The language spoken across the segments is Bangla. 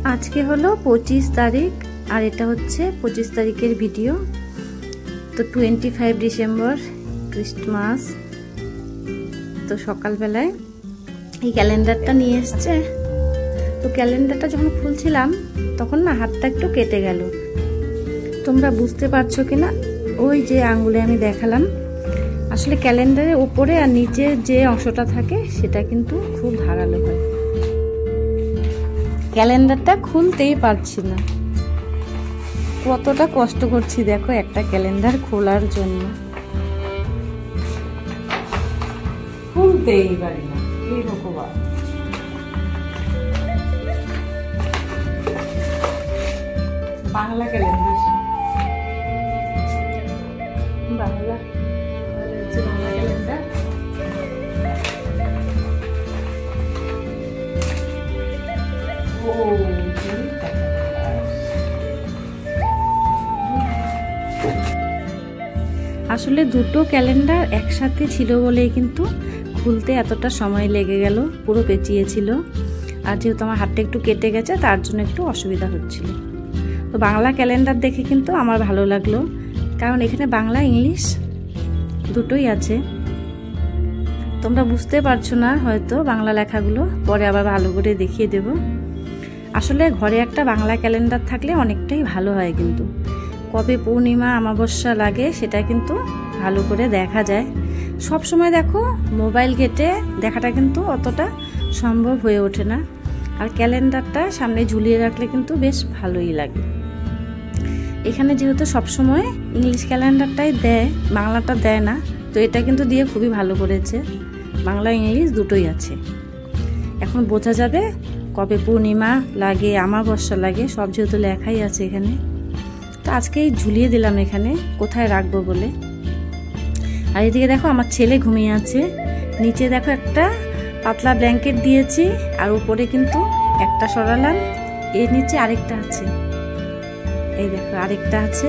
আজকে হলো 25 তারিখ আর এটা হচ্ছে 25 তারিখের ভিডিও। তো 25 ডিসেম্বর ক্রিসমাস। তো সকালবেলায় এই ক্যালেন্ডারটা নিয়ে এসছে। তো ক্যালেন্ডারটা যখন খুলছিলাম তখন না হাতটা একটু কেটে গেল। তোমরা বুঝতে পারছো কিনা ওই যে আঙ্গুলে আমি দেখালাম, আসলে ক্যালেন্ডারের উপরে আর নিচে যে অংশটা থাকে সেটা কিন্তু খুব ধারালো হয়। ক্যালেন্ডারটা খুলতেই পারছি না, কতটা কষ্ট করছি দেখো একটা ক্যালেন্ডার খোলার জন্য, খুলতেই পারি না। এই ভগবান, বাংলা ক্যালেন্ডার, বাংলা ক্যালেন্ডার। আসলে দুটো ক্যালেন্ডার একসাথে ছিল বলে কিন্তু খুলতে এতটা সময় লেগে গেল, পুরো পেঁচিয়েছিল। আর যেহেতু আমার হাতটা একটু কেটে গেছে তার জন্য একটু অসুবিধা হচ্ছিল। তো বাংলা ক্যালেন্ডার দেখে কিন্তু আমার ভালো লাগলো, কারণ এখানে বাংলা ইংলিশ দুটোই আছে। তোমরা বুঝতে পারছো না হয়তো বাংলা লেখাগুলো, পরে আবার ভালো করে দেখিয়ে দেব। আসলে ঘরে একটা বাংলা ক্যালেন্ডার থাকলে অনেকটাই ভালো হয়, কিন্তু কবে পূর্ণিমা অমাবস্যা লাগে সেটা কিন্তু ভালো করে দেখা যায়। সব সময় দেখো মোবাইল ঘেটে দেখাটা কিন্তু অতটা সম্ভব হয়ে ওঠে না। আর ক্যালেন্ডারটা সামনে ঝুলিয়ে রাখলে কিন্তু বেশ ভালোই লাগে। এখানে যেহেতু সবসময় ইংলিশ ক্যালেন্ডারটাই দেয়, বাংলাটা দেয় না, তো এটা কিন্তু দিয়ে খুবই ভালো করেছে। বাংলা ইংলিশ দুটোই আছে। এখন বোঝা যাবে কবে পূর্ণিমা লাগে অমাবস্যা লাগে, সব যেহেতু লেখাই আছে এখানে। তো আজকেই ঝুলিয়ে দিলাম এখানে, কোথায় রাখবো বলে। আর এদিকে দেখো আমার ছেলে ঘুমিয়ে আছে, নিচে দেখো একটা পাতলা ব্ল্যাঙ্কেট দিয়েছি, আর উপরে কিন্তু একটা সরালাম, এর নিচে আরেকটা আছে, এই দেখো আরেকটা আছে।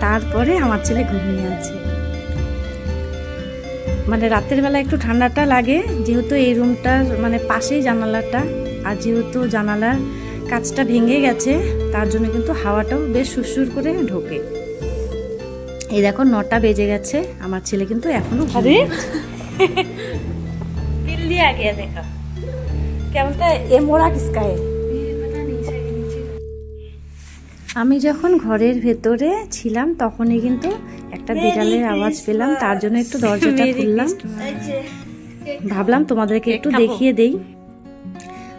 তারপরে আমার ছেলে ঘুমিয়ে আছে। মানে রাতের বেলা একটু ঠান্ডাটা লাগে, যেহেতু এই রুমটার মানে পাশেই জানালাটা, আর যেহেতু জানালার কাঁচটা ভেঙে গেছে তার জন্য কিন্তু হাওয়াটাও বেশ সুরসুর করে ঢোকে। এই দেখো 9টা বেজে গেছে, আমার ছেলে কিন্তু এখনো ঘুমিয়ে আছে। बिल दिया गया देखा क्या बोलता है ये मोड़ा किसका है। আমি যখন ঘরের ভেতরে ছিলাম তখনই কিন্তু একটা বিড়ালের আওয়াজ পেলাম, তার জন্য একটু দরজাটা খুললাম, ভাবলাম তোমাদেরকে একটু দেখিয়ে দেই।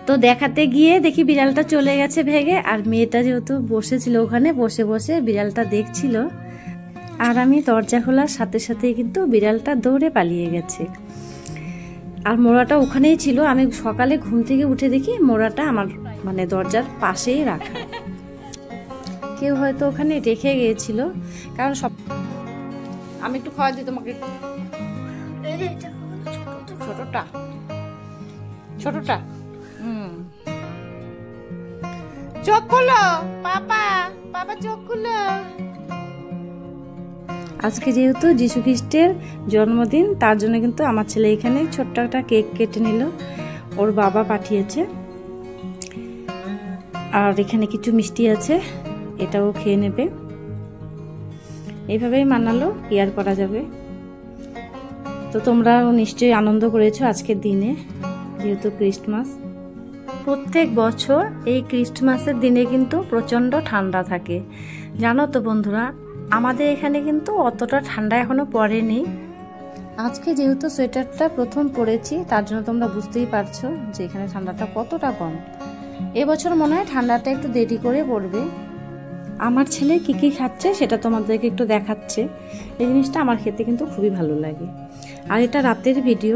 তো দেখাতে গিয়ে দেখি বিড়ালটা চলে গেছে ভেগে, আর মেয়েটা যেহেতু বসেছিল ওখানে, বসে বসে বিড়ালটা দেখছিল। আর আমি দরজা খোলার সাথে সাথে কিন্তু বিড়ালটা দৌড়ে পালিয়ে গেছে। আর মোড়াটা ওখানেই ছিল, আমি সকালে ঘুম থেকে উঠে দেখি মোড়াটা আমার মানে দরজার পাশেই রাখা। কেউ হয়তো ওখানে রেখে গিয়েছিল, কারণ সব আমি একটু খাওয়া দিই তোমাকে। ছোটটা ছোটটা চোখ খুলো পাপা, পাপা চোখ খুলো। আজকে যেহেতু যীশু খ্রিস্টের জন্মদিন, তার জন্য কিন্তু আমার ছেলে এখানে ছোট্ট একটা কেক কেটে নিল, ওর বাবা পাঠিয়েছে। আর এখানে কিছু মিষ্টি আছে, এটাও খেয়ে নেবে। এইভাবেই মানালো, কি আর করা যাবে। তো তোমরাও নিশ্চয়ই আনন্দ করেছো আজকের দিনে, যেহেতু ক্রিসমাস। প্রত্যেক বছর এই ক্রিসমাসের দিনে কিন্তু প্রচণ্ড ঠান্ডা থাকে, জানো তো বন্ধুরা। আমাদের এখানে কিন্তু অতটা ঠান্ডা এখনো পড়েনি। আজকে যেহেতু সোয়েটারটা প্রথম পরেছি তার জন্য তোমরা বুঝতেই পারছো যে এখানে ঠান্ডাটা কতটা কম। এবছর মনে হয় ঠান্ডাটা একটু দেরি করে পড়বে। আমার ছেলে কি কি খাচ্ছে সেটা তোমাদেরকে একটু দেখাচ্ছে। এই জিনিসটা আমার খেতে কিন্তু খুবই ভালো লাগে। আর এটা রাতের ভিডিও।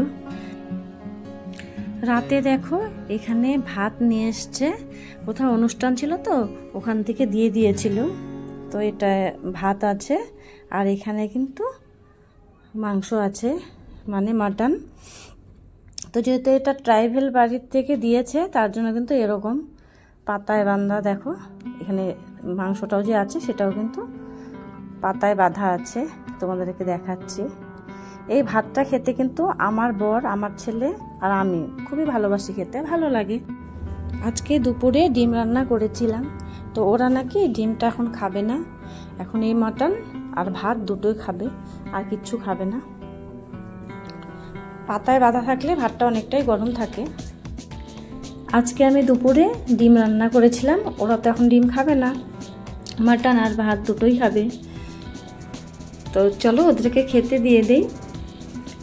রাতে দেখো এখানে ভাত নিয়ে এসছে, কোথাও অনুষ্ঠান ছিল তো ওখান থেকে দিয়ে দিয়েছিল। তো এটা ভাত আছে, আর এখানে কিন্তু মাংস আছে, মানে মাটন। তো যেহেতু এটা ট্রাইবেল বাড়ির থেকে দিয়েছে তার জন্য কিন্তু এরকম পাতায় বাঁধা। দেখো এখানে মাংসটাও যে আছে সেটাও কিন্তু পাতায় বাঁধা আছে, তোমাদেরকে দেখাচ্ছি। এই ভাতটা খেতে কিন্তু আমার বর, আমার ছেলে আর আমি খুবই ভালোবাসি খেতে, ভালো লাগে। আজকে দুপুরে ডিম রান্না করেছিলাম, তো ওরা নাকি ডিমটা এখন খাবে না, এখন এই মাটন আর ভাত দুটোই খাবে, আর কিচ্ছু খাবে না। পাতায় বাঁধা থাকলে ভাতটা অনেকটাই গরম থাকে। আজকে আমি দুপুরে ডিম রান্না করেছিলাম, ওরা তো এখন ডিম খাবে না, মাটন আর ভাত দুটোই খাবে। তো চলো ওদেরকে খেতে দিয়ে দেই।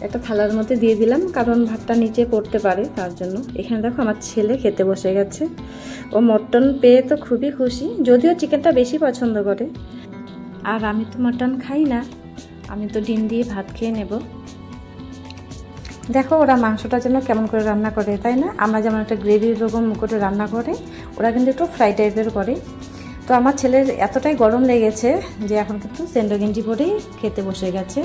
একটা থালার মধ্যে দিয়ে দিলাম, কারণ ভাতটা নিচে পড়তে পারে তার জন্য। এখানে দেখো আমার ছেলে খেতে বসে গেছে, ও মটন পেয়ে তো খুবই খুশি, যদিও চিকেনটা বেশি পছন্দ করে। আর আমি তো মাটন খাই না, আমি তো ডিম দিয়ে ভাত খেয়ে নেব। দেখো ওরা মাংসটা যেন কেমন করে রান্না করে, তাই না? আমরা যেমন একটা গ্রেভির রকম করে রান্না করে, ওরা কিন্তু একটু ফ্রাই টাইপের করে। তো আমার ছেলের এতটাই গরম লেগেছে যে এখন কিন্তু সেন্ডো গেঞ্জি পরেই খেতে বসে গেছে।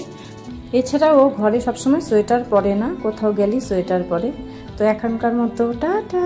এছাড়া ও ঘরে সবসময় সোয়েটার পরে না, কোথাও গেলেই সোয়েটার পরে। তো এখনকার মতো টাটা।